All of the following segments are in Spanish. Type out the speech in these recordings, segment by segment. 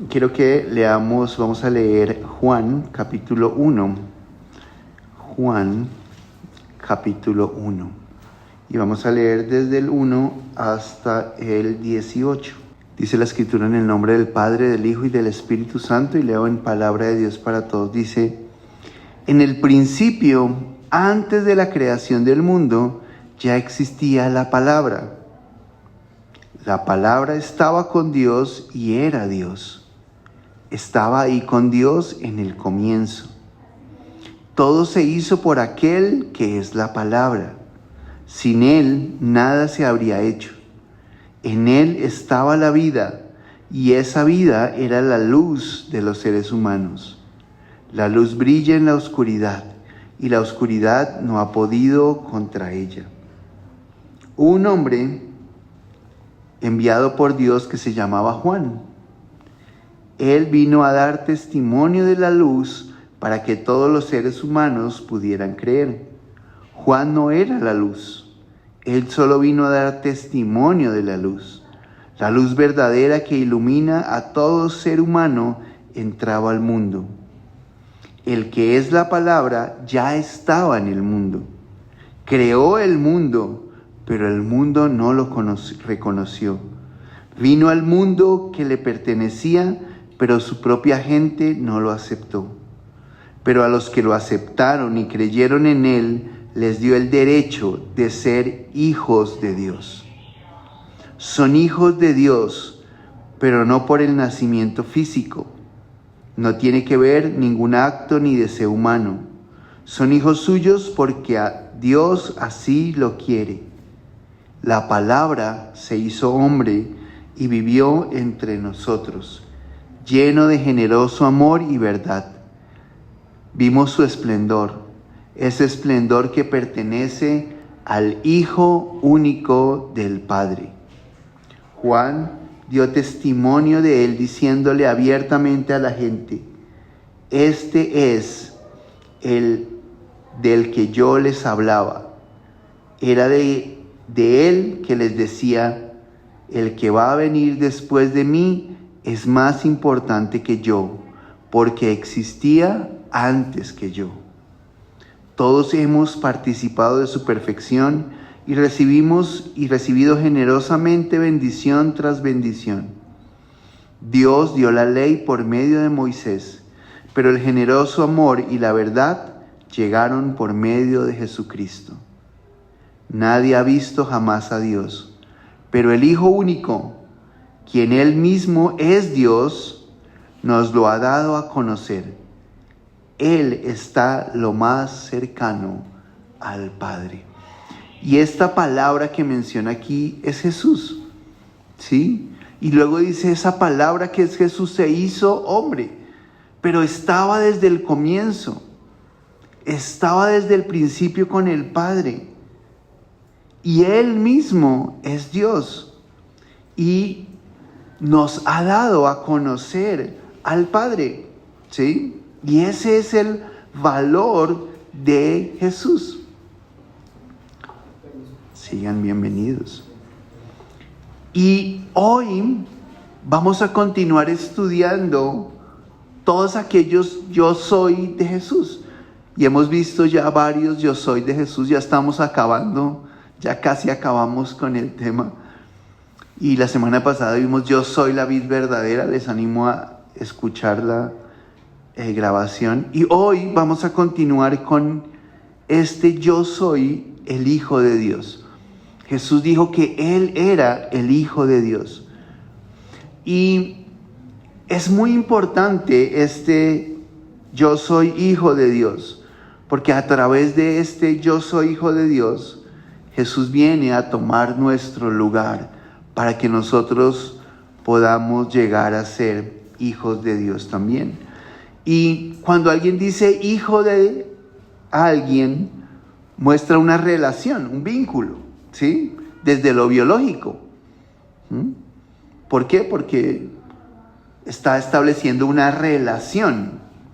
Quiero que leamos, vamos a leer Juan capítulo 1. Juan capítulo 1. Y vamos a leer desde el 1 hasta el 18. Dice la escritura: en el nombre del Padre, del Hijo y del Espíritu Santo, y leo en palabra de Dios para todos. Dice: en el principio, antes de la creación del mundo, ya existía la palabra. La palabra estaba con Dios y era Dios. Estaba ahí con Dios en el comienzo. Todo se hizo por aquel que es la palabra. Sin él nada se habría hecho. En él estaba la vida, y esa vida era la luz de los seres humanos. La luz brilla en la oscuridad, y la oscuridad no ha podido contra ella. Un hombre enviado por Dios que se llamaba Juan. Él vino a dar testimonio de la luz para que todos los seres humanos pudieran creer. Juan no era la luz. Él solo vino a dar testimonio de la luz verdadera que ilumina a todo ser humano entraba al mundo. El que es la palabra ya estaba en el mundo. Creó el mundo, pero el mundo no lo reconoció. Vino al mundo que le pertenecía, pero su propia gente no lo aceptó. Pero a los que lo aceptaron y creyeron en él, les dio el derecho de ser hijos de Dios. Son hijos de Dios, pero no por el nacimiento físico. No tiene que ver ningún acto ni deseo humano. Son hijos suyos porque a Dios así lo quiere. La palabra se hizo hombre y vivió entre nosotros, lleno de generoso amor y verdad. Vimos su esplendor, ese esplendor que pertenece al Hijo único del Padre. Juan dio testimonio de él diciéndole abiertamente a la gente: este es el del que yo les hablaba. Era de él que les decía: el que va a venir después de mí es más importante que yo, porque existía antes que yo. Todos hemos participado de su perfección y recibido generosamente bendición tras bendición. Dios dio la ley por medio de Moisés, pero el generoso amor y la verdad llegaron por medio de Jesucristo. Nadie ha visto jamás a Dios, pero el Hijo único, quien Él mismo es Dios, nos lo ha dado a conocer. Él está lo más cercano al Padre. Y esta palabra que menciona aquí es Jesús, ¿sí? Y luego dice, esa palabra que es Jesús se hizo hombre, pero estaba desde el comienzo, estaba desde el principio con el Padre. Y Él mismo es Dios y nos ha dado a conocer al Padre, ¿sí? Y ese es el valor de Jesús. Sigan bienvenidos. Y hoy vamos a continuar estudiando todos aquellos yo soy de Jesús. Y hemos visto ya varios yo soy de Jesús, ya estamos acabando, ya casi acabamos con el tema. Y la semana pasada vimos yo soy la vid verdadera, les animo a escuchar la grabación. Y hoy vamos a continuar con este yo soy el Hijo de Dios. Jesús dijo que Él era el Hijo de Dios. Y es muy importante este yo soy Hijo de Dios, porque a través de este yo soy Hijo de Dios, Jesús viene a tomar nuestro lugar para que nosotros podamos llegar a ser hijos de Dios también. Y cuando alguien dice hijo de alguien, muestra una relación, un vínculo, ¿sí? Desde lo biológico. ¿Por qué? Porque está estableciendo una relación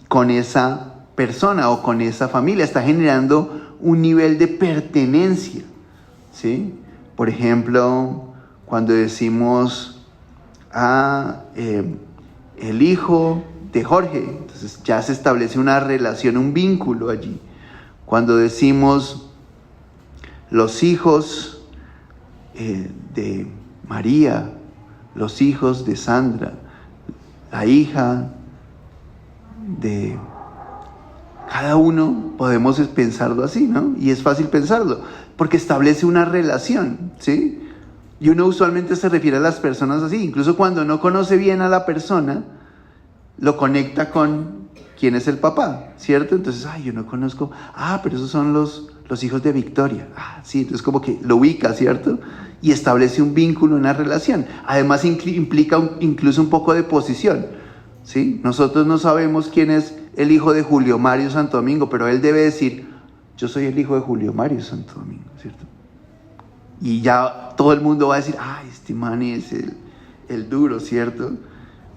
con esa persona o con esa familia, está generando un nivel de pertenencia, ¿sí? Por ejemplo, cuando decimos el hijo de Jorge. Entonces ya se establece una relación, un vínculo allí. Cuando decimos los hijos de María, los hijos de Sandra, la hija de cada uno, podemos pensarlo así, ¿no? Y es fácil pensarlo, porque establece una relación, ¿sí? Y uno usualmente se refiere a las personas así, incluso cuando no conoce bien a la persona, lo conecta con quién es el papá, ¿cierto? Entonces, yo no conozco, pero esos son los hijos de Victoria. Sí, entonces como que lo ubica, ¿cierto? Y establece un vínculo, una relación. Además implica incluso un poco de posición, ¿sí? Nosotros no sabemos quién es el hijo de Julio Mario Santo Domingo, pero él debe decir, yo soy el hijo de Julio Mario Santo Domingo, ¿cierto? Y ya todo el mundo va a decir, este man es el duro, ¿cierto?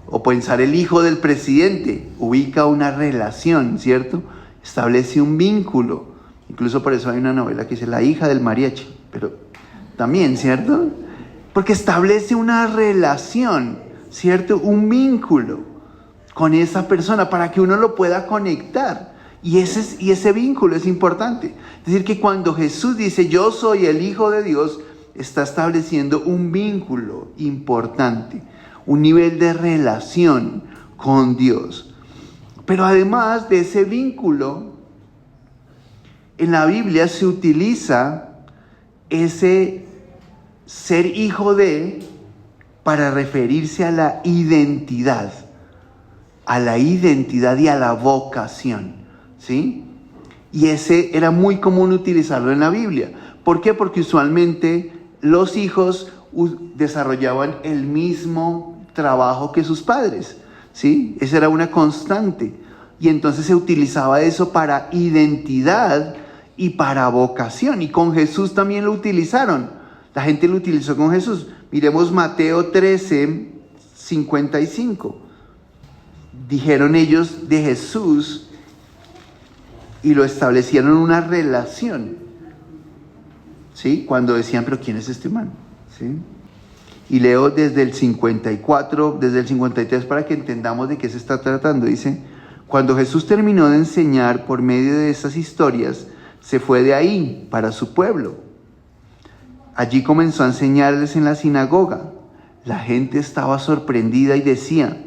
O pensar el hijo del presidente, ubica una relación, ¿cierto? Establece un vínculo. Incluso por eso hay una novela que dice La hija del mariachi, pero también, ¿cierto? Porque establece una relación, ¿cierto? Un vínculo con esa persona para que uno lo pueda conectar. Y ese vínculo es importante. Es decir, que cuando Jesús dice, yo soy el Hijo de Dios, está estableciendo un vínculo importante, un nivel de relación con Dios. Pero además de ese vínculo, en la Biblia se utiliza ese ser hijo de para referirse a la identidad y a la vocación, ¿sí? Y ese era muy común utilizarlo en la Biblia. ¿Por qué? Porque usualmente los hijos desarrollaban el mismo trabajo que sus padres, ¿sí? Esa era una constante. Y entonces se utilizaba eso para identidad y para vocación. Y con Jesús también lo utilizaron. La gente lo utilizó con Jesús. Miremos Mateo 13, 55. Dijeron ellos de Jesús y lo establecieron una relación, ¿sí? Cuando decían, pero ¿quién es este man? ¿Sí? Y leo desde el 54, desde el 53 para que entendamos de qué se está tratando. Dice, cuando Jesús terminó de enseñar por medio de esas historias, se fue de ahí para su pueblo. Allí comenzó a enseñarles en la sinagoga. La gente estaba sorprendida y decía,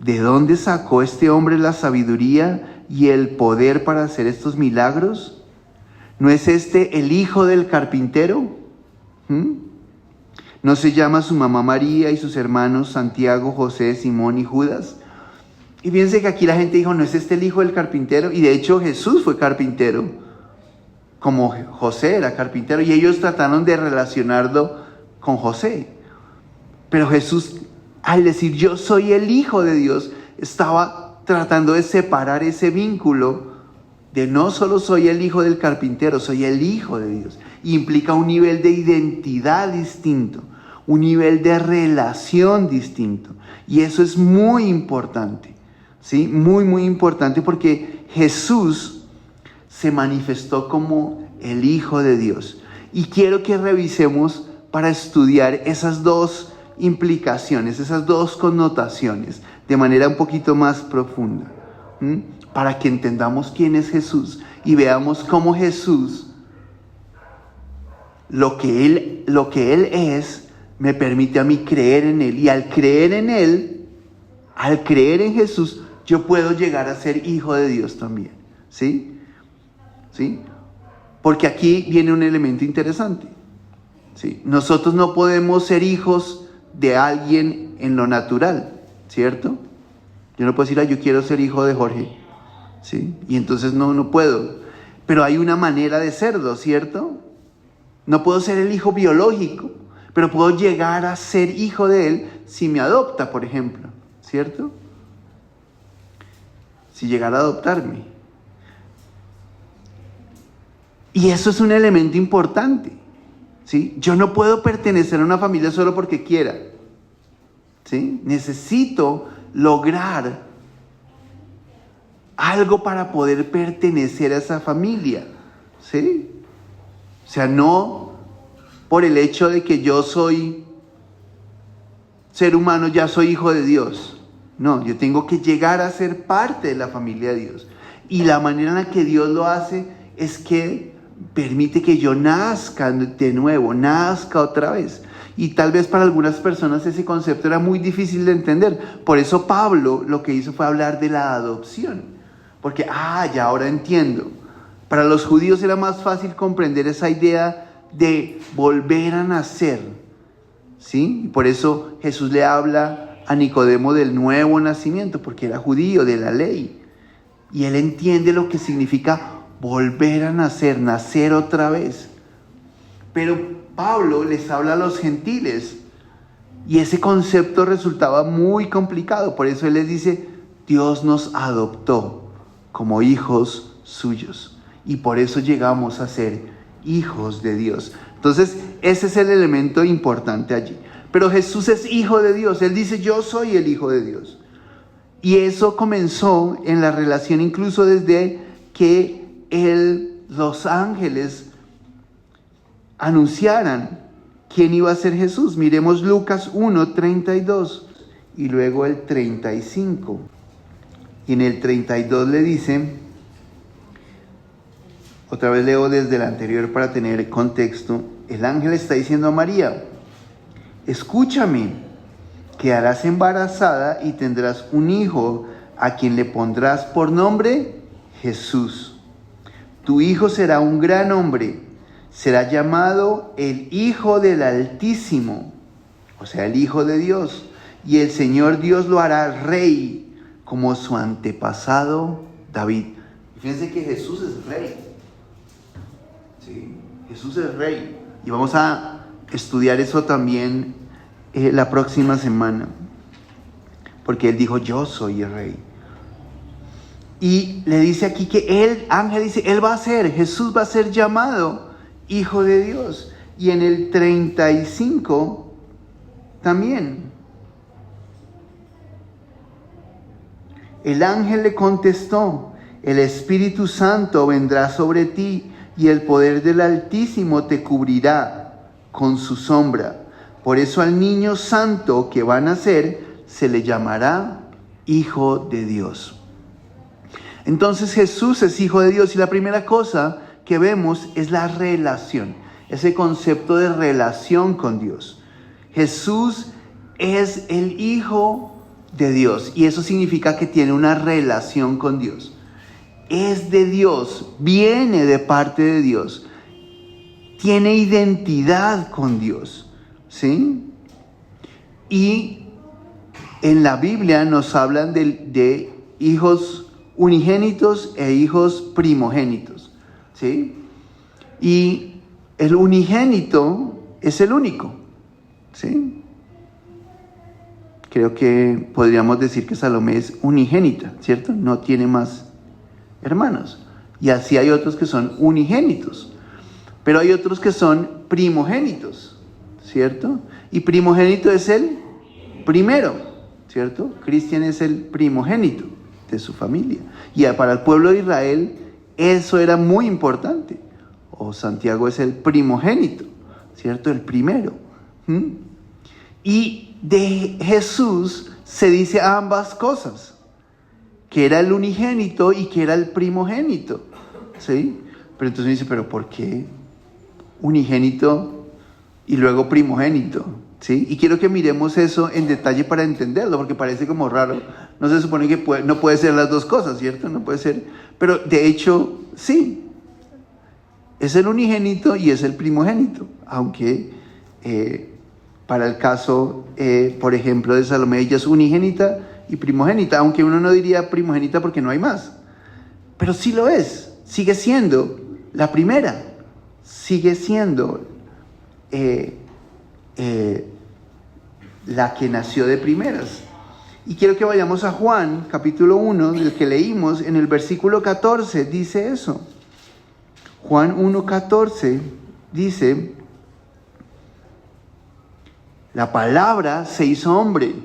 ¿de dónde sacó este hombre la sabiduría y el poder para hacer estos milagros? ¿No es este el hijo del carpintero? ¿No se llama su mamá María y sus hermanos Santiago, José, Simón y Judas? Y fíjense que aquí la gente dijo, ¿no es este el hijo del carpintero? Y de hecho Jesús fue carpintero, como José era carpintero, y ellos trataron de relacionarlo con José. Pero Jesús, al decir yo soy el Hijo de Dios, estaba tratando de separar ese vínculo de no solo soy el hijo del carpintero, soy el Hijo de Dios. Y implica un nivel de identidad distinto, un nivel de relación distinto. Y eso es muy importante, ¿sí? Muy, muy importante, porque Jesús se manifestó como el Hijo de Dios. Y quiero que revisemos para estudiar esas dos implicaciones, esas dos connotaciones, de manera un poquito más profunda, para que entendamos quién es Jesús y veamos cómo Jesús, lo que Él es, me permite a mí creer en Él. Y al creer en Él, al creer en Jesús, yo puedo llegar a ser hijo de Dios también, ¿sí? ¿Sí? Porque aquí viene un elemento interesante, ¿sí? Nosotros no podemos ser hijos de alguien en lo natural, ¿cierto? Yo no puedo decir, yo quiero ser hijo de Jorge, ¿sí? Y entonces no puedo. Pero hay una manera de serlo, ¿cierto? No puedo ser el hijo biológico, pero puedo llegar a ser hijo de él si me adopta, por ejemplo, ¿cierto? Si llegara a adoptarme. Y eso es un elemento importante, ¿sí? Yo no puedo pertenecer a una familia solo porque quiera, ¿sí? Necesito lograr algo para poder pertenecer a esa familia, ¿sí? O sea, no por el hecho de que yo soy ser humano, ya soy hijo de Dios, No, yo tengo que llegar a ser parte de la familia de Dios. Y la manera en la que Dios lo hace es que permite que yo nazca de nuevo, nazca otra vez. Y tal vez para algunas personas ese concepto era muy difícil de entender. Por eso Pablo lo que hizo fue hablar de la adopción. Porque, ya ahora entiendo. Para los judíos era más fácil comprender esa idea de volver a nacer. ¿Sí? Y por eso Jesús le habla a Nicodemo del nuevo nacimiento, porque era judío, de la ley. Y él entiende lo que significa volver a nacer, nacer otra vez. Pero Pablo les habla a los gentiles y ese concepto resultaba muy complicado. Por eso él les dice, Dios nos adoptó como hijos suyos. Y por eso llegamos a ser hijos de Dios. Entonces, ese es el elemento importante allí. Pero Jesús es hijo de Dios. Él dice, yo soy el hijo de Dios. Y eso comenzó en la relación incluso desde que los ángeles anunciaran quién iba a ser Jesús. Miremos Lucas 1:32 y luego el 35. Y en el 32 le dice, otra vez leo desde el anterior para tener contexto, el ángel está diciendo a María, escúchame, quedarás embarazada y tendrás un hijo a quien le pondrás por nombre Jesús. Tu hijo será un gran hombre, será llamado el Hijo del Altísimo, o sea, el Hijo de Dios, y el Señor Dios lo hará rey como su antepasado David. Fíjense que Jesús es rey. ¿Sí? Jesús es rey. Y vamos a estudiar eso también la próxima semana. Porque él dijo, yo soy el rey. Y le dice aquí que el ángel dice, Jesús va a ser llamado Hijo de Dios. Y en el 35 también. El ángel le contestó, el Espíritu Santo vendrá sobre ti y el poder del Altísimo te cubrirá con su sombra. Por eso al niño santo que va a nacer se le llamará Hijo de Dios. Entonces Jesús es Hijo de Dios y la primera cosa que vemos es la relación, ese concepto de relación con Dios. Jesús es el Hijo de Dios y eso significa que tiene una relación con Dios. Es de Dios, viene de parte de Dios, tiene identidad con Dios, ¿sí? Y en la Biblia nos hablan de hijos unigénitos e hijos primogénitos, ¿sí? Y el unigénito es el único, ¿sí? Creo que podríamos decir que Salomé es unigénita, ¿cierto? No tiene más hermanos. Y así hay otros que son unigénitos. Pero hay otros que son primogénitos, ¿cierto? Y primogénito es el primero, ¿cierto? Cristian es el primogénito de su familia. Y para el pueblo de Israel eso era muy importante. O Santiago es el primogénito, ¿cierto? El primero. Y de Jesús se dice ambas cosas, que era el unigénito y que era el primogénito, ¿sí? Pero entonces me dice, ¿pero por qué unigénito y luego primogénito? ¿Sí? Y quiero que miremos eso en detalle para entenderlo, porque parece como raro. No se supone que no puede ser las dos cosas, ¿cierto? No puede ser, pero de hecho, sí. Es el unigénito y es el primogénito, aunque para el caso, por ejemplo, de Salomé, ella es unigénita y primogénita, aunque uno no diría primogénita porque no hay más. Pero sí lo es, sigue siendo la primera, sigue siendo la que nació de primeras. Y quiero que vayamos a Juan, capítulo 1, del que leímos, en el versículo 14, dice eso. Juan 1:14 dice, la palabra se hizo hombre.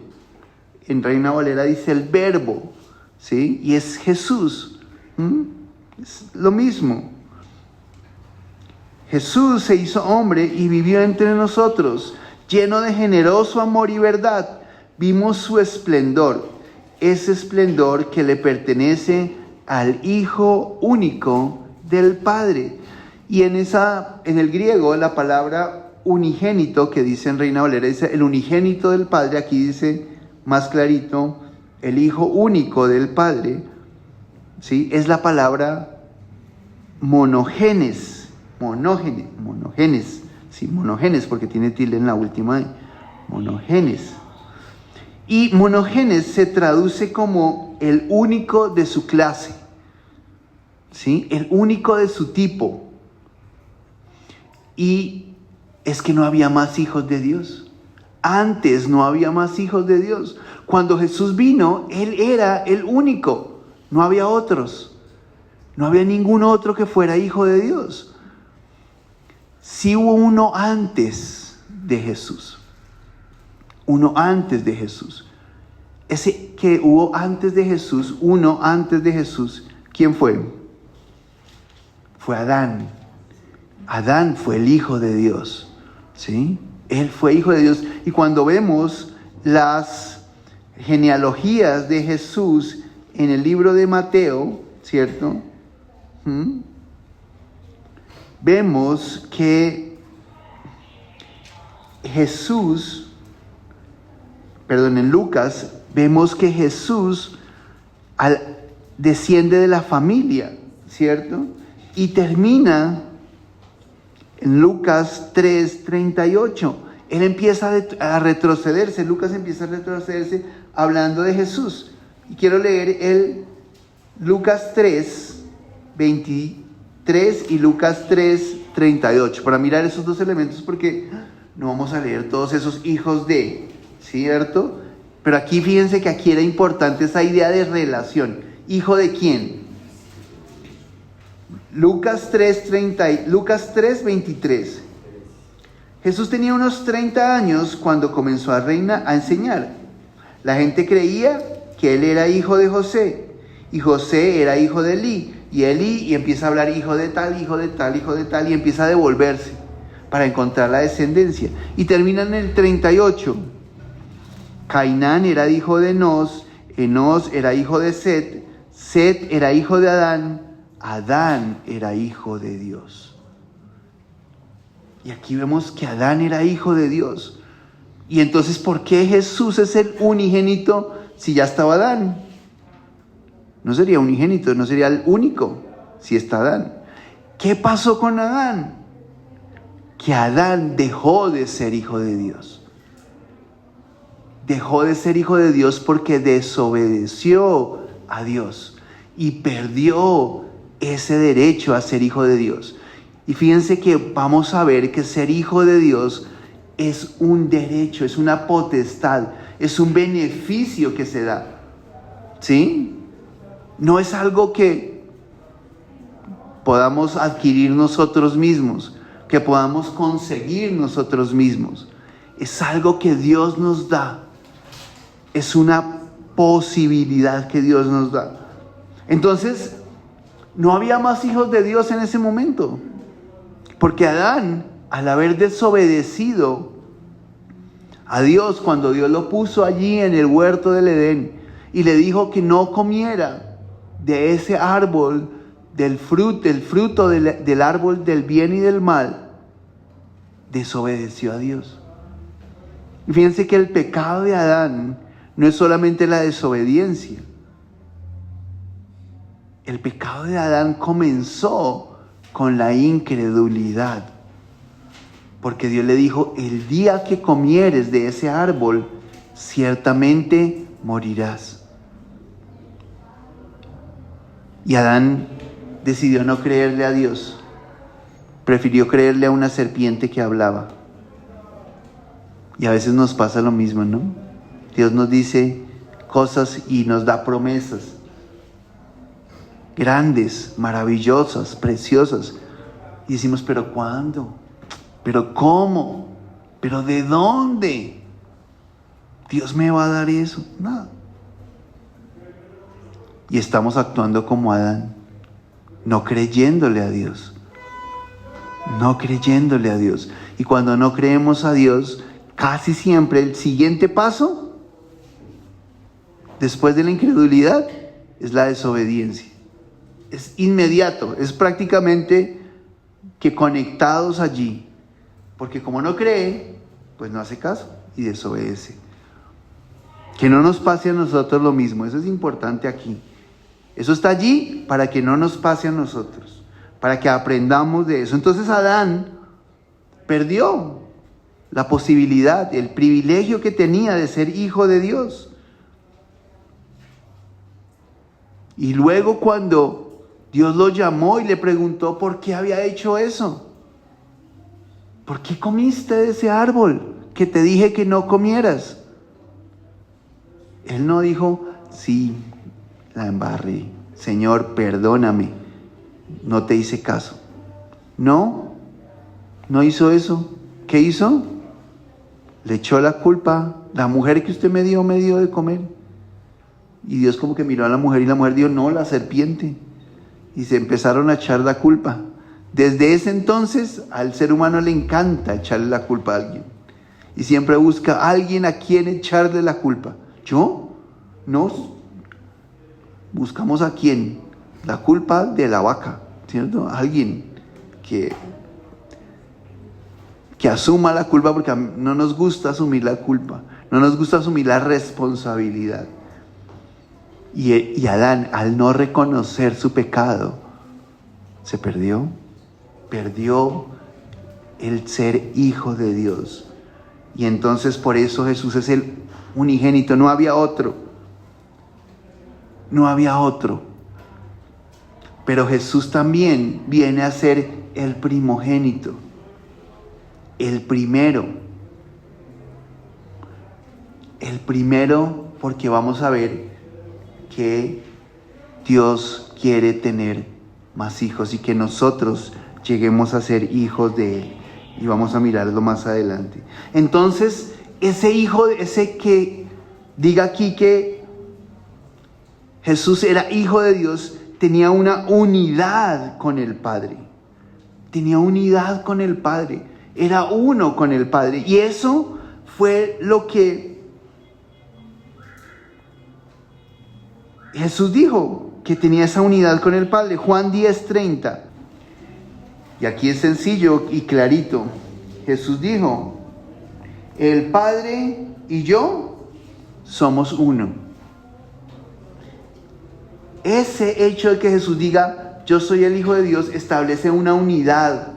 En Reina Valera dice el verbo, ¿sí? Y es Jesús. Es lo mismo. Jesús se hizo hombre y vivió entre nosotros, lleno de generoso amor y verdad. Vimos su esplendor, ese esplendor que le pertenece al Hijo único del Padre. Y en el griego, la palabra unigénito, que dice en Reina Valera, dice el unigénito del Padre. Aquí dice más clarito, el Hijo único del Padre, ¿sí? Es la palabra monogenes, sí, monogenes, porque tiene tilde en la última, monogenes. Y monogenes se traduce como el único de su clase, ¿sí? El único de su tipo. Y es que no había más hijos de Dios. Antes no había más hijos de Dios. Cuando Jesús vino, Él era el único. No había otros. No había ningún otro que fuera hijo de Dios. Sí hubo uno antes de Jesús. Uno antes de Jesús. Ese que hubo antes de Jesús, uno antes de Jesús, ¿quién fue? Fue Adán. Adán fue el hijo de Dios, ¿sí? Él fue hijo de Dios. Y cuando vemos las genealogías de Jesús en el libro de Mateo, ¿cierto? Vemos que en Lucas, vemos que Jesús desciende de la familia, ¿cierto? Y termina en Lucas 3:38. Él empieza a retrocederse, Lucas empieza a retrocederse hablando de Jesús. Y quiero leer Lucas 3:23 y Lucas 3:38 para mirar esos dos elementos, porque no vamos a leer todos esos hijos de, ¿cierto? Pero aquí fíjense que aquí era importante esa idea de relación. ¿Hijo de quién? Lucas 3:23. Jesús tenía unos 30 años cuando comenzó a enseñar. La gente creía que él era hijo de José, y José era hijo de Elí, y empieza a hablar hijo de tal, hijo de tal, hijo de tal, y empieza a devolverse para encontrar la descendencia. Y termina en el 38. Cainán era hijo de Enos, Enos era hijo de Set, Set era hijo de Adán, Adán era hijo de Dios. Y aquí vemos que Adán era hijo de Dios. Y entonces, ¿por qué Jesús es el unigénito si ya estaba Adán? No sería unigénito, no sería el único si está Adán. ¿Qué pasó con Adán? Que Adán dejó de ser hijo de Dios. Dejó de ser hijo de Dios porque desobedeció a Dios y perdió ese derecho a ser hijo de Dios. Y fíjense que vamos a ver que ser hijo de Dios es un derecho, es una potestad, es un beneficio que se da, ¿sí? No es algo que podamos adquirir nosotros mismos, que podamos conseguir nosotros mismos. Es algo que Dios nos da. Es una posibilidad que Dios nos da. Entonces, no había más hijos de Dios en ese momento. Porque Adán, al haber desobedecido a Dios, cuando Dios lo puso allí en el huerto del Edén y le dijo que no comiera de ese árbol, del fruto del árbol del bien y del mal, desobedeció a Dios. Y fíjense que el pecado de Adán no es solamente la desobediencia. El pecado de Adán comenzó con la incredulidad. Porque Dios le dijo, el día que comieres de ese árbol, ciertamente morirás. Y Adán decidió no creerle a Dios. Prefirió creerle a una serpiente que hablaba. Y a veces nos pasa lo mismo, ¿no? Dios nos dice cosas y nos da promesas grandes, maravillosas, preciosas. Y decimos, ¿pero cuándo? ¿Pero cómo? ¿Pero de dónde? ¿Dios me va a dar eso? No. Y estamos actuando como Adán, no creyéndole a Dios. No creyéndole a Dios. Y cuando no creemos a Dios, casi siempre el siguiente paso después de la incredulidad es la desobediencia. Es inmediato, es prácticamente que conectados allí. Porque como no cree, pues no hace caso y desobedece. Que no nos pase a nosotros lo mismo, eso es importante aquí. Eso está allí para que no nos pase a nosotros, para que aprendamos de eso. Entonces Adán perdió la posibilidad, el privilegio que tenía de ser hijo de Dios. Y luego cuando Dios lo llamó y le preguntó por qué había hecho eso. ¿Por qué comiste de ese árbol que te dije que no comieras? Él no dijo, sí, la embarré. Señor, perdóname, no te hice caso. No hizo eso. ¿Qué hizo? Le echó la culpa. La mujer que usted me dio de comer. Y Dios como que miró a la mujer y la mujer dijo, no, la serpiente. Y se empezaron a echar la culpa. Desde ese entonces al ser humano le encanta echarle la culpa a alguien. Y siempre busca a alguien a quien echarle la culpa. ¿Yo? No. Buscamos a quién. La culpa de la vaca, ¿cierto? Alguien que asuma la culpa, porque no nos gusta asumir la culpa. No nos gusta asumir la responsabilidad. Y Adán, al no reconocer su pecado, se perdió. Perdió el ser hijo de Dios. Y entonces por eso Jesús es el unigénito. No había otro. No había otro. Pero Jesús también viene a ser el primogénito. El primero. El primero porque vamos a ver que Dios quiere tener más hijos y que nosotros lleguemos a ser hijos de Él. Y vamos a mirarlo más adelante. Entonces, ese hijo, ese que diga aquí que Jesús era hijo de Dios, tenía una unidad con el Padre. Tenía unidad con el Padre. Era uno con el Padre. Y eso fue lo que Jesús dijo, que tenía esa unidad con el Padre. Juan 10:30. Y aquí es sencillo y clarito. Jesús dijo, el Padre y yo somos uno. Ese hecho de que Jesús diga, yo soy el Hijo de Dios, establece una unidad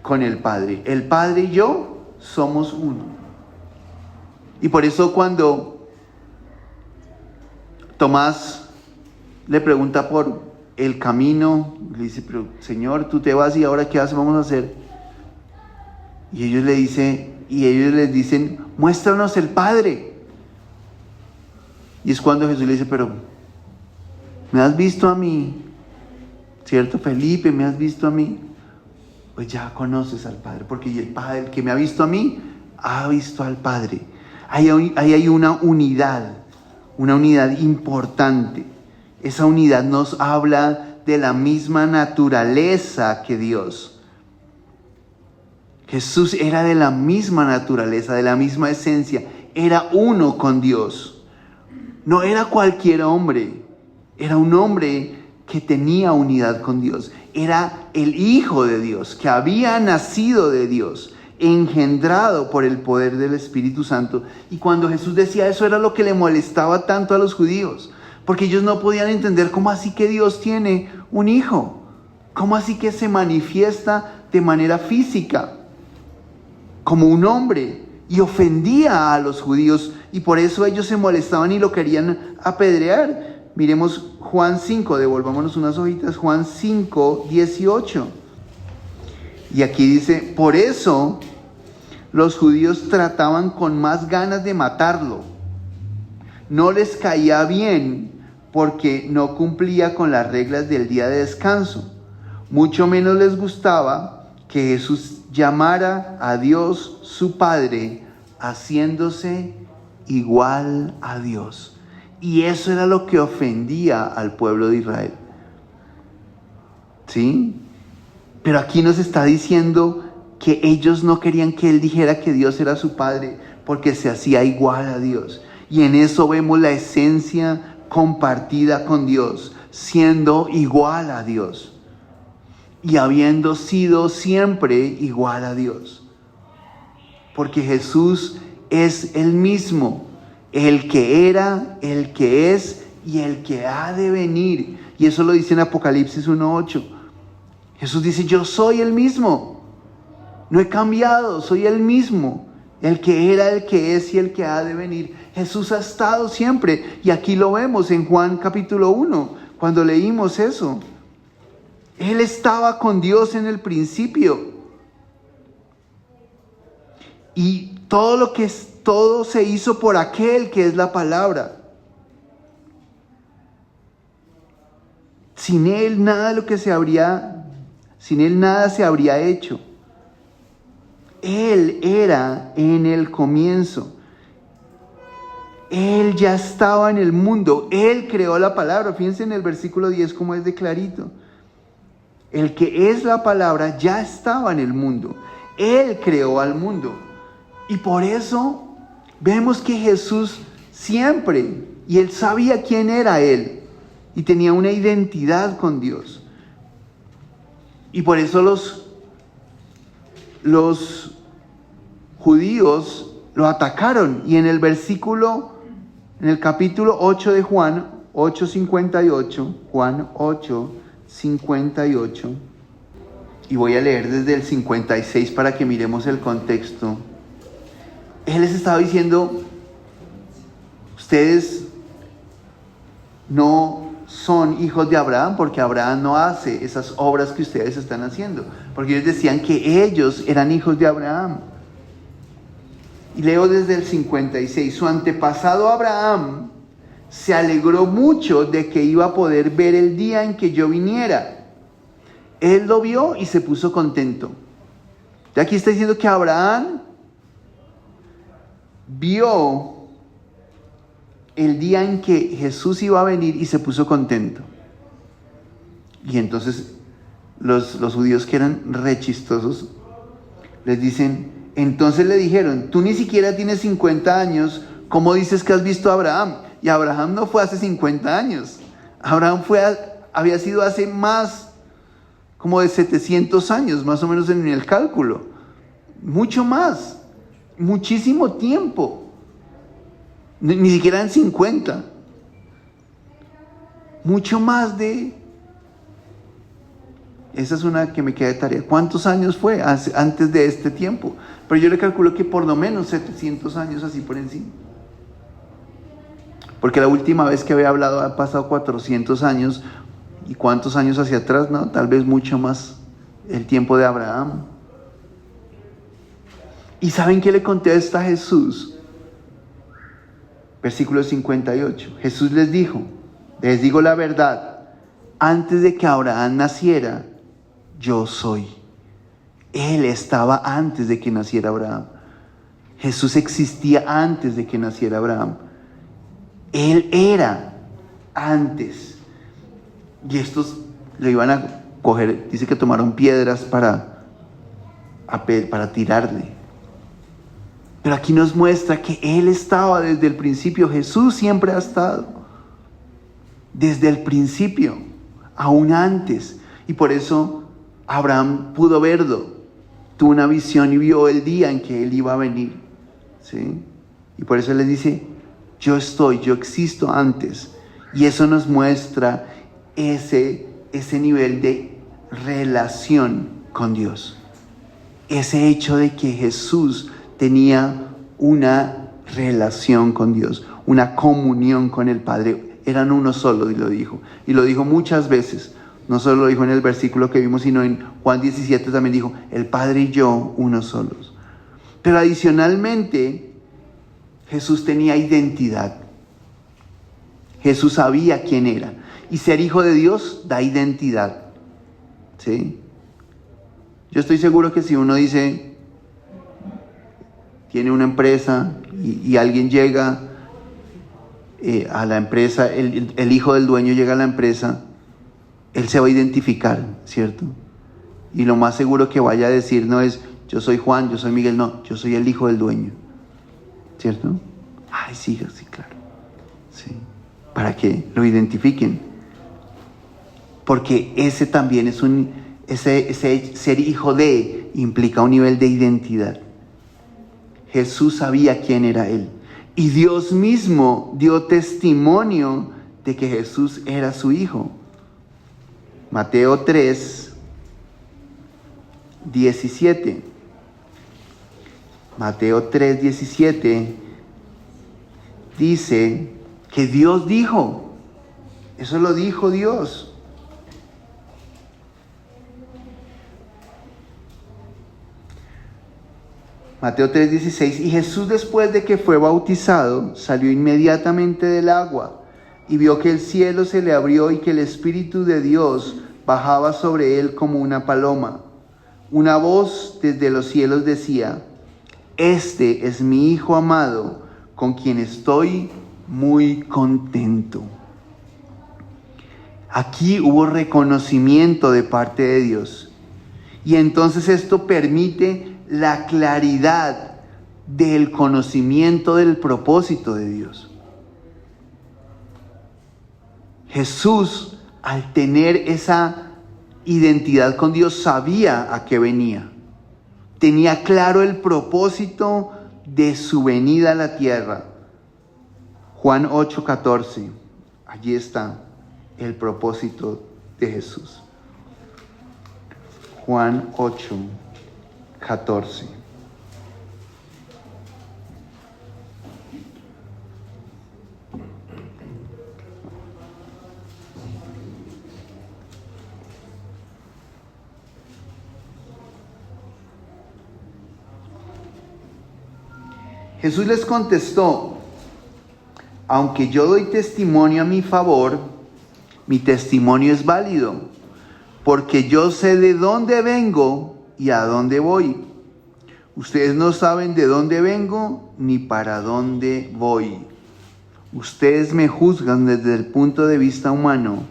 con el Padre. El Padre y yo somos uno. Y por eso cuando Tomás le pregunta por el camino, le dice, pero Señor, tú te vas y ahora ¿qué vamos a hacer? Y ellos les dicen, muéstranos el Padre. Y es cuando Jesús le dice, pero ¿me has visto a mí? ¿Cierto, Felipe? ¿Me has visto a mí? Pues ya conoces al Padre, porque el Padre, el que me ha visto a mí, ha visto al Padre. Ahí hay una unidad importante. Esa unidad nos habla de la misma naturaleza que Dios. Jesús era de la misma naturaleza, de la misma esencia. Era uno con Dios. No era cualquier hombre. Era un hombre que tenía unidad con Dios. Era el Hijo de Dios, que había nacido de Dios, engendrado por el poder del Espíritu Santo. Y cuando Jesús decía eso, era lo que le molestaba tanto a los judíos. Porque ellos no podían entender cómo así que Dios tiene un hijo. Cómo así que se manifiesta de manera física, como un hombre. Y ofendía a los judíos. Y por eso ellos se molestaban y lo querían apedrear. Miremos Juan 5, devolvámonos unas hojitas. Juan 5, 18. Y aquí dice, por eso los judíos trataban con más ganas de matarlo. No les caía bien porque no cumplía con las reglas del día de descanso. Mucho menos les gustaba que Jesús llamara a Dios su Padre, haciéndose igual a Dios. Y eso era lo que ofendía al pueblo de Israel. ¿Sí? Pero aquí nos está diciendo que ellos no querían que Él dijera que Dios era su Padre porque se hacía igual a Dios. Y en eso vemos la esencia compartida con Dios, siendo igual a Dios y habiendo sido siempre igual a Dios. Porque Jesús es el mismo, el que era, el que es y el que ha de venir. Y eso lo dice en Apocalipsis 1:8. Jesús dice: yo soy el mismo, no he cambiado, soy el mismo, el que era, el que es y el que ha de venir. Jesús ha estado siempre, y aquí lo vemos en Juan capítulo 1, cuando leímos eso. Él estaba con Dios en el principio. Y todo se hizo por aquel que es la palabra. Sin él nada se habría hecho. Él era en el comienzo. Él ya estaba en el mundo. Él creó la palabra. Fíjense en el versículo 10 como es de clarito. El que es la palabra ya estaba en el mundo. Él creó al mundo. Y por eso vemos que Jesús siempre, y él sabía quién era él, y tenía una identidad con Dios. Y por eso los judíos lo atacaron. Y en el capítulo 8 de Juan 8:58, Juan 8:58, y voy a leer desde el 56 para que miremos el contexto. Él les estaba diciendo: ustedes no son hijos de Abraham, porque Abraham no hace esas obras que ustedes están haciendo. Porque ellos decían que ellos eran hijos de Abraham. Y leo desde el 56. Su antepasado Abraham se alegró mucho de que iba a poder ver el día en que yo viniera. Él lo vio y se puso contento. Y aquí está diciendo que Abraham vio el día en que Jesús iba a venir y se puso contento. Y entonces los judíos, que eran re chistosos, les dicen, entonces le dijeron: tú ni siquiera tienes 50 años, ¿cómo dices que has visto a Abraham? Y Abraham no fue hace 50 años. Abraham había sido hace más, como de 700 años, más o menos en el cálculo. Mucho más, muchísimo tiempo. Ni siquiera en 50. Mucho más de... Esa es una que me queda de tarea. ¿Cuántos años fue antes de este tiempo? Pero yo le calculo que por lo menos 700 años así por encima. Porque la última vez que había hablado han pasado 400 años. ¿Y cuántos años hacia atrás? No, tal vez mucho más. El tiempo de Abraham. ¿Y saben qué le contesta a Jesús? Versículo 58. Jesús les dijo: les digo la verdad, antes de que Abraham naciera, yo soy. Él estaba antes de que naciera Abraham. Jesús existía antes de que naciera Abraham. Él era antes. Y estos lo iban a coger, dice que tomaron piedras para tirarle. Pero aquí nos muestra que Él estaba desde el principio. Jesús siempre ha estado desde el principio, aún antes. Y por eso Abraham pudo verlo. Tuvo una visión y vio el día en que Él iba a venir. ¿Sí? Y por eso Él le dice: yo existo antes. Y eso nos muestra ese nivel de relación con Dios. Ese hecho de que Jesús tenía una relación con Dios, una comunión con el Padre. Eran uno solo, y lo dijo. Y lo dijo muchas veces. No solo lo dijo en el versículo que vimos, sino en Juan 17 también dijo: el Padre y yo, uno solos. Pero adicionalmente, Jesús tenía identidad. Jesús sabía quién era. Y ser hijo de Dios da identidad. ¿Sí? Yo estoy seguro que si uno dice... tiene una empresa y alguien llega a la empresa, el hijo del dueño llega a la empresa, él se va a identificar, ¿cierto? Y lo más seguro que vaya a decir no es: yo soy Juan, yo soy Miguel, no, yo soy el hijo del dueño, ¿cierto? Ay, sí, sí, claro. Sí. Para que lo identifiquen. Porque ese también es ese ser hijo de implica un nivel de identidad. Jesús sabía quién era Él. Y Dios mismo dio testimonio de que Jesús era su hijo. Mateo 3, 17. Mateo 3, 17 dice que Dios dijo. Eso lo dijo Dios. Mateo 3:16, y Jesús después de que fue bautizado, salió inmediatamente del agua y vio que el cielo se le abrió y que el Espíritu de Dios bajaba sobre él como una paloma. Una voz desde los cielos decía, este es mi Hijo amado, con quien estoy muy contento. Aquí hubo reconocimiento de parte de Dios. Y entonces esto permite la claridad del conocimiento del propósito de Dios. Jesús, al tener esa identidad con Dios, sabía a qué venía. Tenía claro el propósito de su venida a la tierra. Juan 8:14. Allí está el propósito de Jesús. Juan 8:14. Jesús les contestó, aunque yo doy testimonio a mi favor, mi testimonio es válido, porque yo sé de dónde vengo y a dónde voy. Ustedes no saben de dónde vengo ni para dónde voy. Ustedes me juzgan desde el punto de vista humano,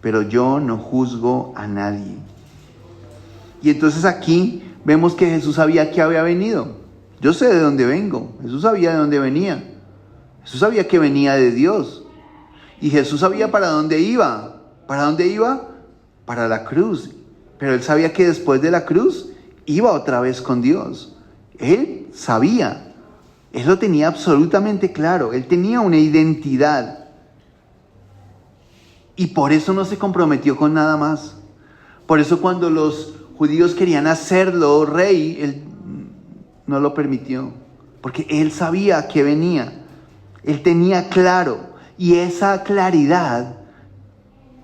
pero yo no juzgo a nadie. Y entonces aquí vemos que Jesús sabía que había venido. Yo sé de dónde vengo. Jesús sabía de dónde venía. Jesús sabía que venía de Dios. Y Jesús sabía para dónde iba. ¿Para dónde iba? Para la cruz. Pero él sabía que después de la cruz iba otra vez con Dios. Él sabía. Él lo tenía absolutamente claro. Él tenía una identidad. Y por eso no se comprometió con nada más. Por eso cuando los judíos querían hacerlo rey, él no lo permitió. Porque él sabía que venía. Él tenía claro. Y esa claridad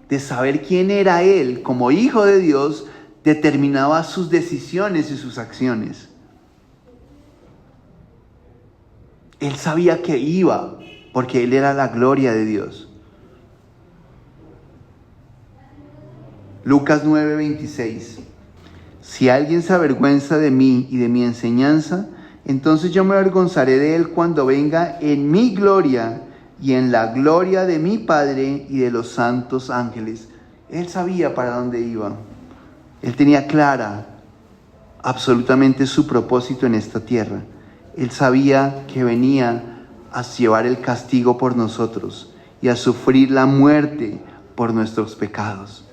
de saber quién era él como hijo de Dios determinaba sus decisiones y sus acciones. Él sabía que iba porque él era la gloria de Dios. Lucas 9:26. Si alguien se avergüenza de mí y de mi enseñanza, entonces yo me avergonzaré de él cuando venga en mi gloria y en la gloria de mi Padre y de los santos ángeles. Él sabía para dónde iba. Él tenía clara absolutamente su propósito en esta tierra. Él sabía que venía a llevar el castigo por nosotros y a sufrir la muerte por nuestros pecados.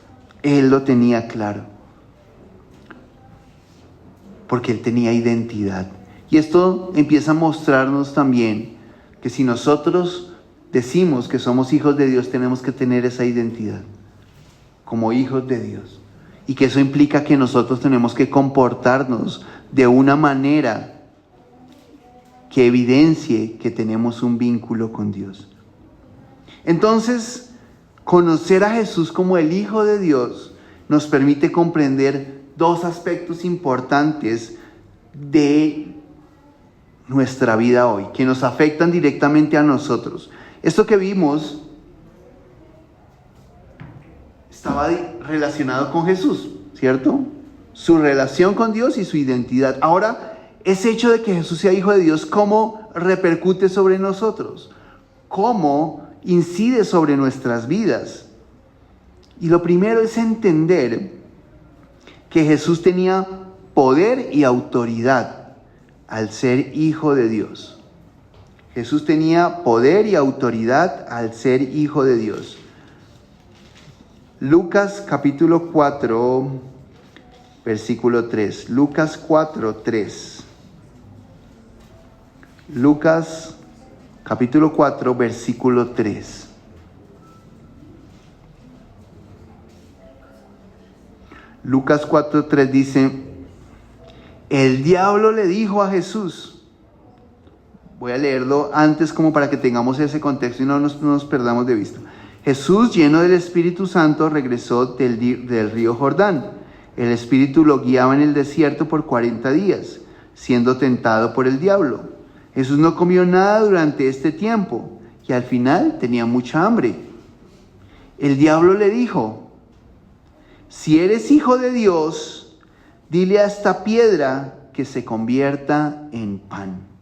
Él lo tenía claro. Porque él tenía identidad. Y esto empieza a mostrarnos también que si nosotros decimos que somos hijos de Dios, tenemos que tener esa identidad como hijos de Dios. Y que eso implica que nosotros tenemos que comportarnos de una manera que evidencie que tenemos un vínculo con Dios. Entonces, conocer a Jesús como el Hijo de Dios nos permite comprender dos aspectos importantes de nuestra vida hoy, que nos afectan directamente a nosotros. Esto que vimos estaba relacionado con Jesús, ¿cierto? Su relación con Dios y su identidad. Ahora, ese hecho de que Jesús sea Hijo de Dios, ¿cómo repercute sobre nosotros? ¿Cómo incide sobre nuestras vidas? Y lo primero es entender que Jesús tenía poder y autoridad al ser Hijo de Dios. Jesús tenía poder y autoridad al ser hijo de Dios. Lucas capítulo 4, versículo 3. Lucas 4, 3. Lucas capítulo 4, versículo 3. Lucas 4, 3 dice: el diablo le dijo a Jesús. Voy a leerlo antes como para que tengamos ese contexto y no nos perdamos de vista. Jesús, lleno del Espíritu Santo, regresó del río Jordán. El Espíritu lo guiaba en el desierto por 40 días, siendo tentado por el diablo. Jesús no comió nada durante este tiempo y al final tenía mucha hambre. El diablo le dijo: si eres hijo de Dios, dile a esta piedra que se convierta en pan.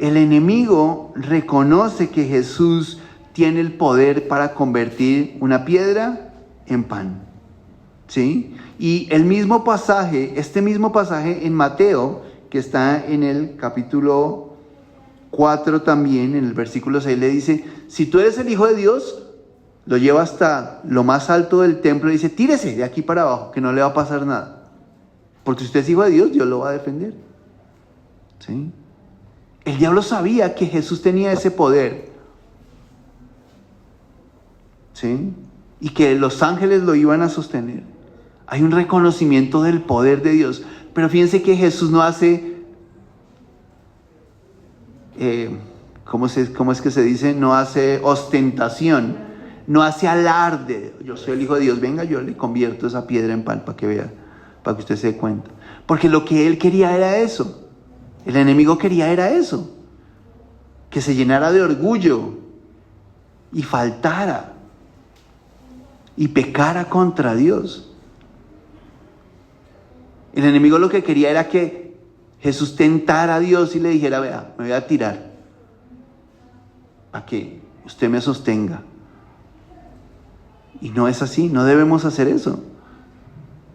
El enemigo reconoce que Jesús tiene el poder para convertir una piedra en pan. ¿Sí? Y este mismo pasaje en Mateo, que está en el capítulo 4 también, en el versículo 6, le dice: si tú eres el Hijo de Dios, lo lleva hasta lo más alto del templo y dice: tírese de aquí para abajo, que no le va a pasar nada. Porque si usted es hijo de Dios, Dios lo va a defender. ¿Sí? El diablo sabía que Jesús tenía ese poder. ¿Sí? Y que los ángeles lo iban a sostener. Hay un reconocimiento del poder de Dios. Pero fíjense que Jesús no hace, ¿cómo es que se dice? No hace ostentación, no hace alarde. Yo soy el Hijo de Dios, venga, yo le convierto esa piedra en pan para que vea, para que usted se dé cuenta. Porque lo que él quería era eso. El enemigo quería era eso, que se llenara de orgullo y faltara y pecara contra Dios. El enemigo lo que quería era que Jesús tentara a Dios y le dijera: vea, me voy a tirar para que usted me sostenga. Y no es así, no debemos hacer eso.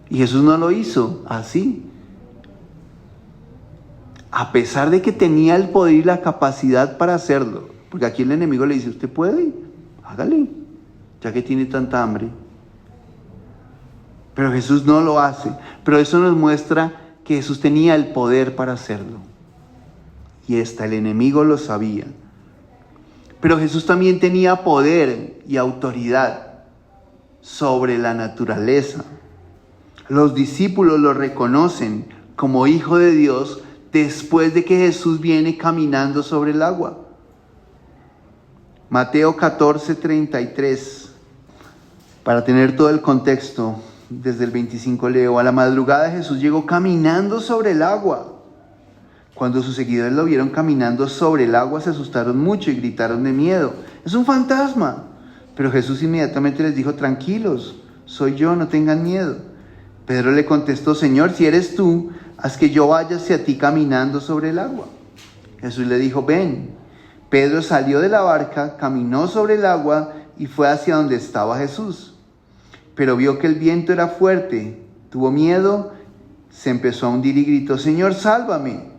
Y Jesús no lo hizo así. A pesar de que tenía el poder y la capacidad para hacerlo. Porque aquí el enemigo le dice: usted puede, hágale, ya que tiene tanta hambre. Pero Jesús no lo hace. Pero eso nos muestra que Jesús tenía el poder para hacerlo. Y el enemigo lo sabía. Pero Jesús también tenía poder y autoridad sobre la naturaleza. Los discípulos lo reconocen como Hijo de Dios después de que Jesús viene caminando sobre el agua. Mateo 14, 33. Para tener todo el contexto, desde el 25 leo: a la madrugada Jesús llegó caminando sobre el agua. Cuando sus seguidores lo vieron caminando sobre el agua, se asustaron mucho y gritaron de miedo: ¡es un fantasma! Pero Jesús inmediatamente les dijo: tranquilos, soy yo, no tengan miedo. Pedro le contestó: Señor, si eres tú, haz que yo vaya hacia ti caminando sobre el agua. Jesús le dijo: ven. Pedro salió de la barca, caminó sobre el agua y fue hacia donde estaba Jesús. Pero vio que el viento era fuerte, tuvo miedo, se empezó a hundir y gritó: Señor, sálvame.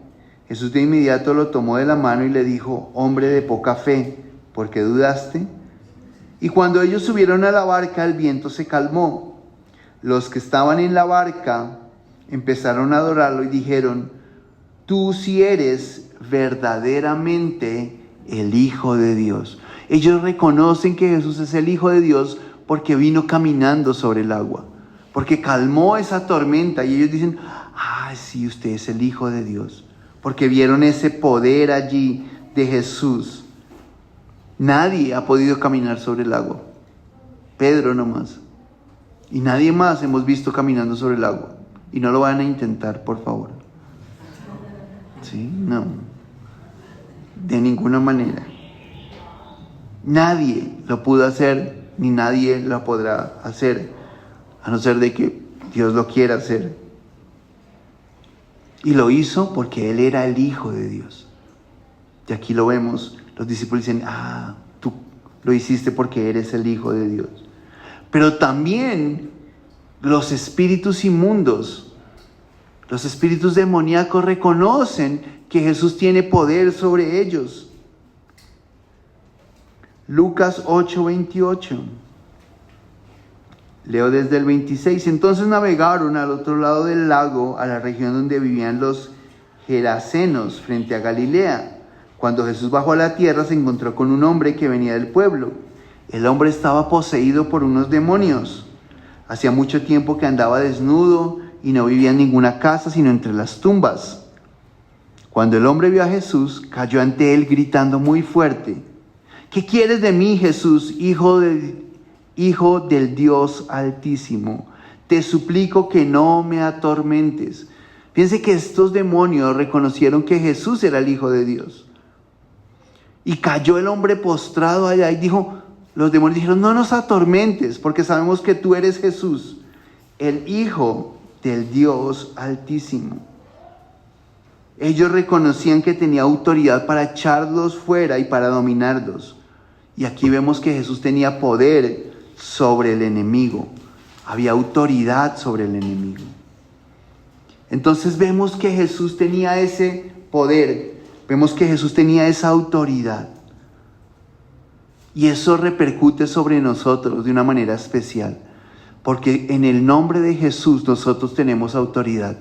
Jesús de inmediato lo tomó de la mano y le dijo: hombre de poca fe, ¿por qué dudaste? Y cuando ellos subieron a la barca, el viento se calmó. Los que estaban en la barca empezaron a adorarlo y dijeron: tú sí eres verdaderamente el Hijo de Dios. Ellos reconocen que Jesús es el Hijo de Dios porque vino caminando sobre el agua, porque calmó esa tormenta, y ellos dicen: sí, usted es el Hijo de Dios, porque vieron ese poder allí de Jesús. Nadie ha podido caminar sobre el agua, Pedro nomás, y nadie más hemos visto caminando sobre el agua, y no lo van a intentar, por favor. ¿Sí? No, de ninguna manera. Nadie lo pudo hacer, ni nadie lo podrá hacer, a no ser de que Dios lo quiera hacer. Y lo hizo porque Él era el Hijo de Dios. Y aquí lo vemos, los discípulos dicen: tú lo hiciste porque eres el Hijo de Dios. Pero también los espíritus inmundos Los espíritus demoníacos reconocen que Jesús tiene poder sobre ellos. Lucas 8:28. Leo desde el 26. Entonces navegaron al otro lado del lago, a la región donde vivían los Gerasenos, frente a Galilea. Cuando Jesús bajó a la tierra, se encontró con un hombre que venía del pueblo. El hombre estaba poseído por unos demonios. Hacía mucho tiempo que andaba desnudo y no vivía en ninguna casa, sino entre las tumbas. Cuando el hombre vio a Jesús, cayó ante él gritando muy fuerte: ¿Qué quieres de mí, Jesús, Hijo del Dios Altísimo? Te suplico que no me atormentes. Fíjense que estos demonios reconocieron que Jesús era el Hijo de Dios. Y cayó el hombre postrado allá y los demonios dijeron: no nos atormentes, porque sabemos que tú eres Jesús, el Hijo del Dios Altísimo. Ellos reconocían que tenía autoridad para echarlos fuera y para dominarlos. Y aquí vemos que Jesús tenía poder sobre el enemigo. Había autoridad sobre el enemigo. Entonces vemos que Jesús tenía ese poder. Vemos que Jesús tenía esa autoridad. Y eso repercute sobre nosotros de una manera especial. Porque en el nombre de Jesús nosotros tenemos autoridad.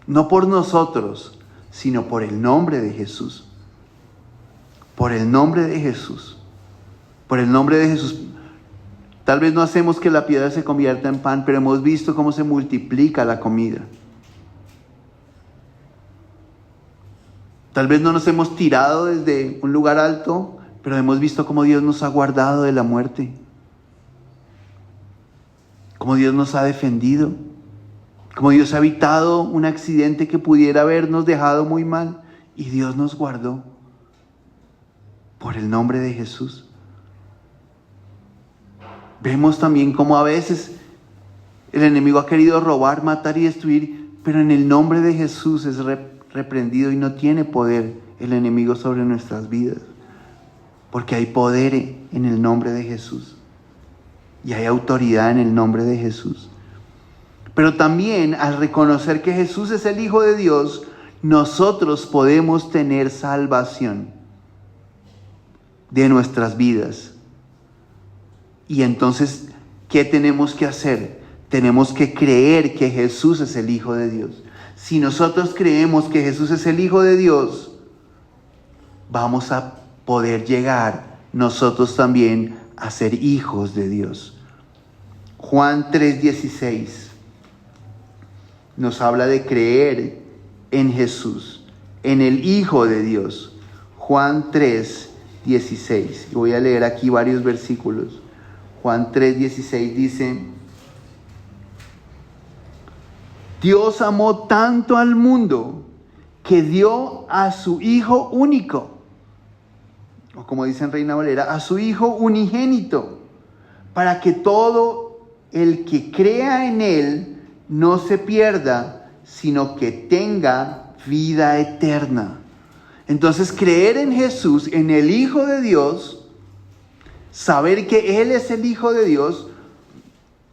No por nosotros, sino por el nombre de Jesús. Por el nombre de Jesús. Por el nombre de Jesús. Tal vez no hacemos que la piedra se convierta en pan, pero hemos visto cómo se multiplica la comida. Tal vez no nos hemos tirado desde un lugar alto, pero hemos visto cómo Dios nos ha guardado de la muerte. Cómo Dios nos ha defendido. Cómo Dios ha evitado un accidente que pudiera habernos dejado muy mal. Y Dios nos guardó. Por el nombre de Jesús. Vemos también cómo a veces el enemigo ha querido robar, matar y destruir, pero en el nombre de Jesús es reprendido y no tiene poder el enemigo sobre nuestras vidas. Porque hay poder en el nombre de Jesús. Y hay autoridad en el nombre de Jesús. Pero también al reconocer que Jesús es el Hijo de Dios, nosotros podemos tener salvación de nuestras vidas. Y entonces, ¿qué tenemos que hacer? Tenemos que creer que Jesús es el Hijo de Dios. Si nosotros creemos que Jesús es el Hijo de Dios, vamos a poder llegar nosotros también a ser hijos de Dios. Juan 3:16 nos habla de creer en Jesús, en el Hijo de Dios. Juan 3:16. Voy a leer aquí varios versículos. Juan 3:16 dice: Dios amó tanto al mundo que dio a su Hijo único, o como dice en Reina Valera, a su Hijo unigénito, para que todo el que crea en Él no se pierda, sino que tenga vida eterna. Entonces, creer en Jesús, en el Hijo de Dios, saber que Él es el Hijo de Dios,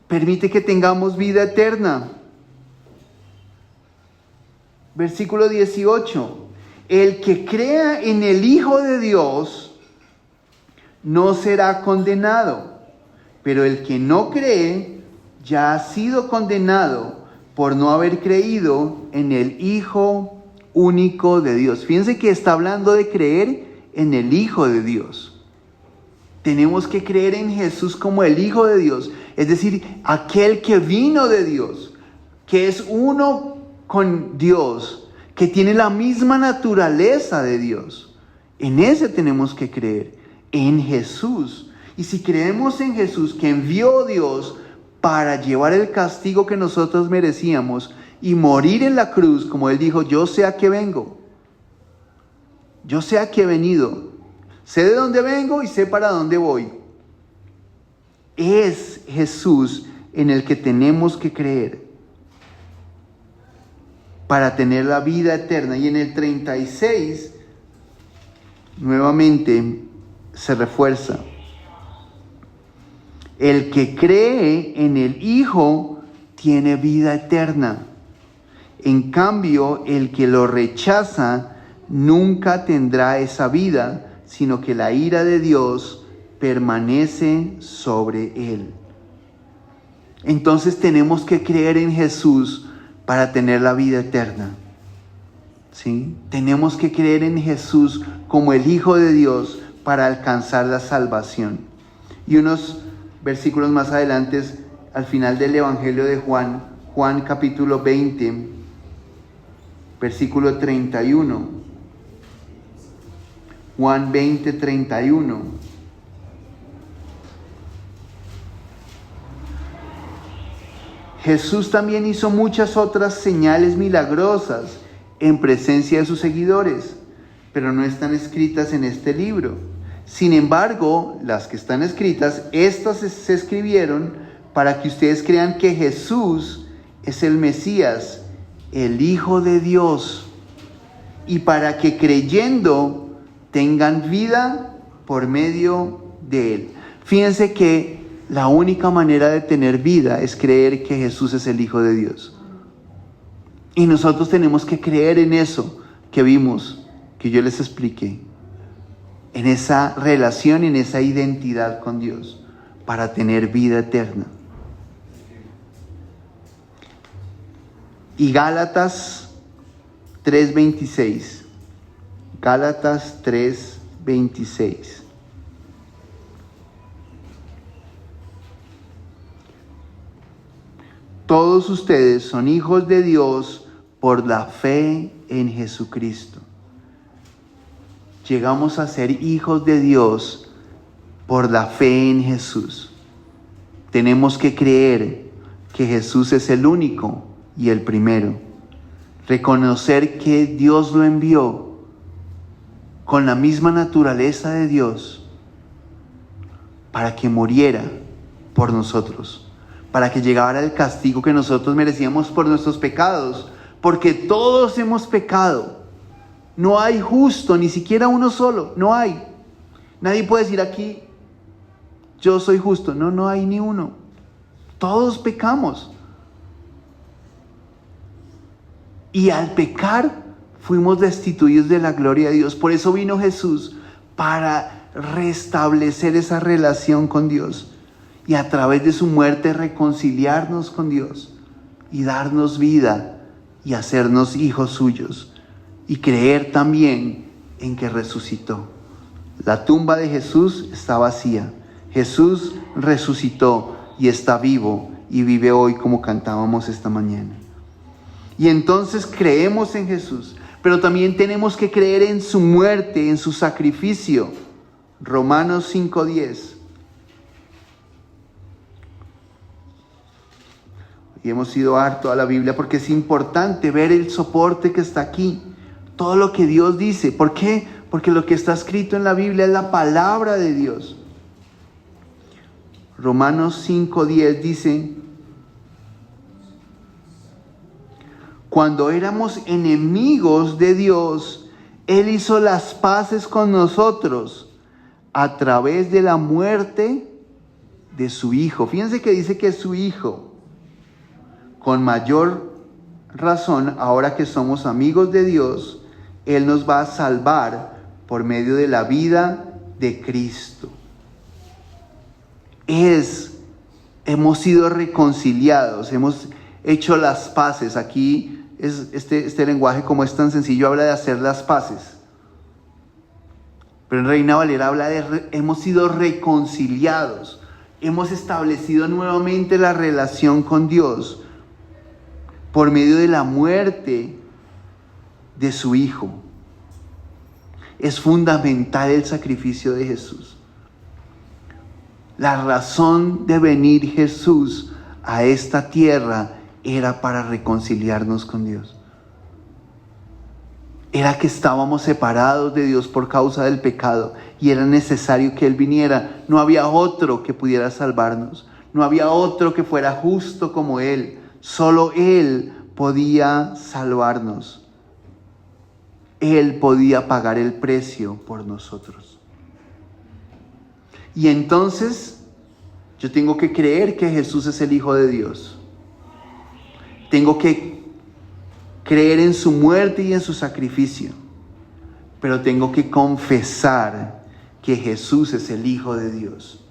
permite que tengamos vida eterna. Versículo 18. El que crea en el Hijo de Dios no será condenado, pero el que no cree ya ha sido condenado por no haber creído en el Hijo único de Dios. Fíjense que está hablando de creer en el Hijo de Dios. Tenemos que creer en Jesús como el Hijo de Dios, es decir, aquel que vino de Dios, que es uno con Dios, que tiene la misma naturaleza de Dios. En ese tenemos que creer, en Jesús. Y si creemos en Jesús, que envió Dios para llevar el castigo que nosotros merecíamos y morir en la cruz, como Él dijo: yo sé a qué vengo, yo sé a qué he venido, sé de dónde vengo y sé para dónde voy. Es Jesús en el que tenemos que creer para tener la vida eterna. Y en el 36, nuevamente se refuerza: el que cree en el Hijo tiene vida eterna. En cambio, el que lo rechaza nunca tendrá esa vida, sino que la ira de Dios permanece sobre él. Entonces tenemos que creer en Jesús para tener la vida eterna. ¿Sí? Tenemos que creer en Jesús como el Hijo de Dios para alcanzar la salvación. Y unos versículos más adelante, al final del Evangelio de Juan, Juan capítulo 20, versículo 31. Juan 20, 31. Jesús también hizo muchas otras señales milagrosas en presencia de sus seguidores, pero no están escritas en este libro. Sin embargo, las que están escritas, estas se escribieron para que ustedes crean que Jesús es el Mesías, el Hijo de Dios, y para que creyendo tengan vida por medio de él. Fíjense que la única manera de tener vida es creer que Jesús es el Hijo de Dios. Y nosotros tenemos que creer en eso que vimos, que yo les expliqué, en esa relación, en esa identidad con Dios, para tener vida eterna. Y Gálatas 3:26. Gálatas 3:26. Todos ustedes son hijos de Dios por la fe en Jesucristo. Llegamos a ser hijos de Dios por la fe en Jesús. Tenemos que creer que Jesús es el único y el primero. Reconocer que Dios lo envió con la misma naturaleza de Dios para que muriera por nosotros, para que llegara el castigo que nosotros merecíamos por nuestros pecados, porque todos hemos pecado. No hay justo, ni siquiera uno solo, no hay. Nadie puede decir aquí, yo soy justo. No, no hay ni uno. Todos pecamos. Y al pecar fuimos destituidos de la gloria de Dios. Por eso vino Jesús, para restablecer esa relación con Dios. Y a través de su muerte reconciliarnos con Dios. Y darnos vida y hacernos hijos suyos. Y creer también en que resucitó. La tumba de Jesús está vacía. Jesús resucitó y está vivo y vive hoy, como cantábamos esta mañana. Y entonces creemos en Jesús, pero también tenemos que creer en su muerte, en su sacrificio. Romanos 5:10. Y hemos ido harto a la Biblia porque es importante ver el soporte que está aquí. Todo lo que Dios dice. ¿Por qué? Porque lo que está escrito en la Biblia es la palabra de Dios. Romanos 5:10 dice: cuando éramos enemigos de Dios, Él hizo las paces con nosotros a través de la muerte de su Hijo. Fíjense que dice que es su Hijo. Con mayor razón, ahora que somos amigos de Dios, Él nos va a salvar por medio de la vida de Cristo. Hemos sido reconciliados, hemos hecho las paces. Aquí este lenguaje, como es tan sencillo, habla de hacer las paces. Pero en Reina Valera habla de hemos sido reconciliados. Hemos establecido nuevamente la relación con Dios por medio de la muerte de su Hijo. Es fundamental el sacrificio de Jesús. La razón de venir Jesús a esta tierra era para reconciliarnos con Dios. Era que estábamos separados de Dios por causa del pecado y era necesario que Él viniera. No había otro que pudiera salvarnos. No había otro que fuera justo como Él. Solo Él podía salvarnos. Él podía pagar el precio por nosotros. Y entonces yo tengo que creer que Jesús es el Hijo de Dios. Tengo que creer en su muerte y en su sacrificio, pero tengo que confesar que Jesús es el Hijo de Dios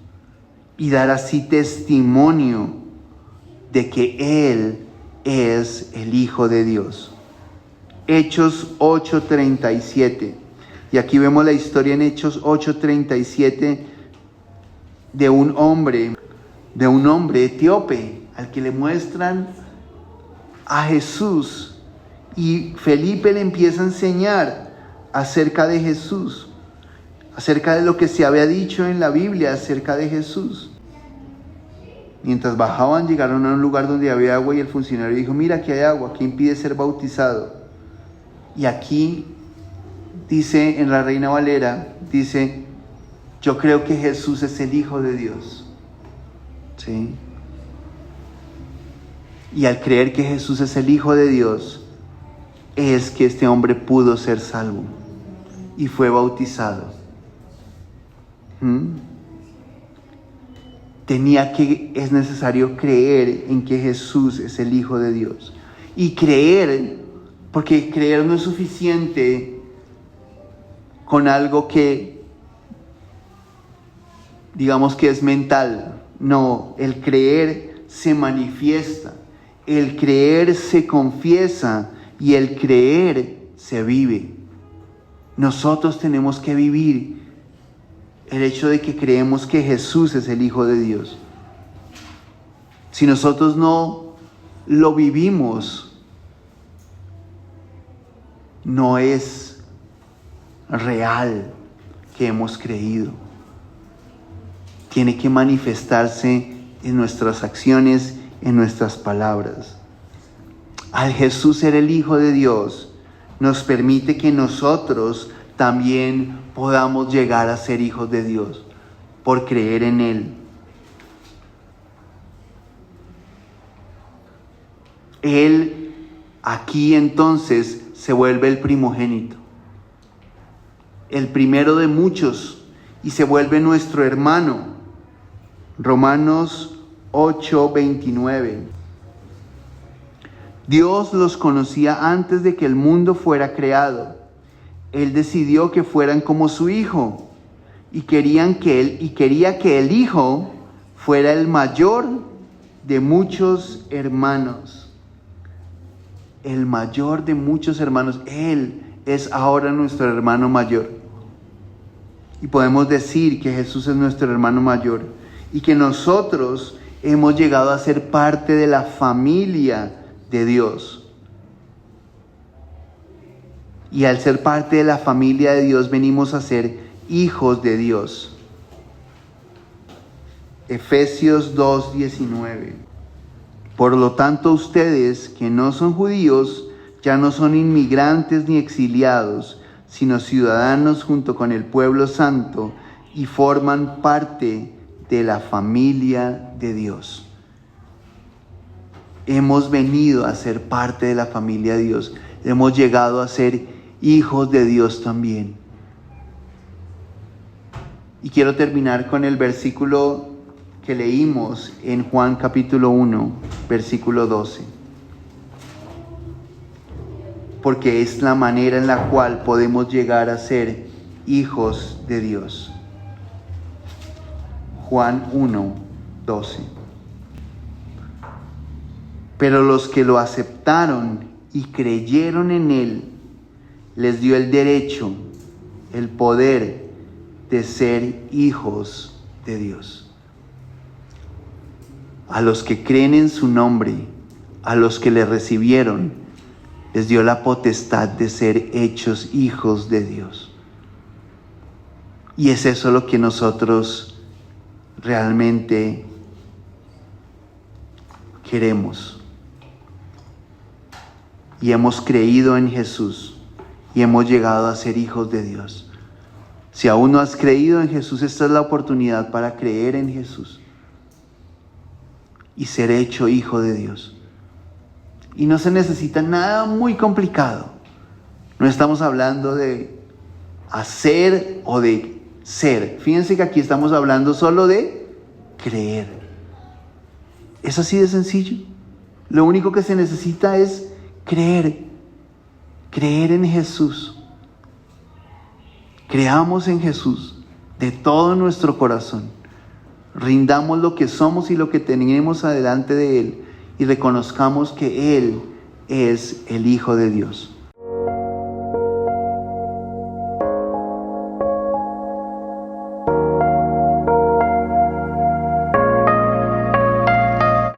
y dar así testimonio de que Él es el Hijo de Dios. Hechos 8:37. Y aquí vemos la historia en Hechos 8:37 de un hombre etíope al que le muestran a Jesús, y Felipe le empieza a enseñar acerca de Jesús, acerca de lo que se había dicho en la Biblia acerca de Jesús. Mientras bajaban, llegaron a un lugar donde había agua y el funcionario dijo: mira, aquí hay agua, ¿qué impide ser bautizado? Y aquí dice, en la Reina Valera, dice: yo creo que Jesús es el Hijo de Dios. ¿Sí? Y al creer que Jesús es el Hijo de Dios, es que este hombre pudo ser salvo y fue bautizado. Es necesario creer en que Jesús es el Hijo de Dios. Y creer, porque creer no es suficiente con algo que digamos que es mental. No, el creer se manifiesta, el creer se confiesa y el creer se vive. Nosotros tenemos que vivir el hecho de que creemos que Jesús es el Hijo de Dios. Si nosotros no lo vivimos, no es real que hemos creído. Tiene que manifestarse en nuestras acciones, en nuestras palabras. Al Jesús ser el Hijo de Dios, nos permite que nosotros también podamos llegar a ser hijos de Dios por creer en Él. Él aquí entonces se vuelve el primogénito, el primero de muchos, y se vuelve nuestro hermano. Romanos 8:29. Dios los conocía antes de que el mundo fuera creado. Él decidió que fueran como su Hijo y quería que el Hijo fuera el mayor de muchos hermanos. El mayor de muchos hermanos. Él es ahora nuestro hermano mayor. Y podemos decir que Jesús es nuestro hermano mayor y que nosotros hemos llegado a ser parte de la familia de Dios. Y al ser parte de la familia de Dios, venimos a ser hijos de Dios. Efesios 2:19. Por lo tanto, ustedes que no son judíos, ya no son inmigrantes ni exiliados, sino ciudadanos junto con el pueblo santo y forman parte de la familia de Dios. Hemos venido a ser parte de la familia de Dios. Hemos llegado a ser hijos de Dios también. Y quiero terminar con el versículo que leímos en Juan capítulo 1, versículo 12. Porque es la manera en la cual podemos llegar a ser hijos de Dios. Juan 1, 12. Pero los que lo aceptaron y creyeron en Él, les dio el derecho, el poder de ser hijos de Dios. A los que creen en su nombre, a los que le recibieron, les dio la potestad de ser hechos hijos de Dios. Y es eso lo que nosotros realmente queremos. Y hemos creído en Jesús y hemos llegado a ser hijos de Dios. Si aún no has creído en Jesús, esta es la oportunidad para creer en Jesús y ser hecho hijo de Dios. Y no se necesita nada muy complicado. No estamos hablando de hacer o de ser. Fíjense que aquí estamos hablando solo de creer. Es así de sencillo. Lo único que se necesita es creer creer en Jesús. Creamos en Jesús de todo nuestro corazón. Rindamos lo que somos y lo que tenemos adelante de Él y reconozcamos que Él es el Hijo de Dios.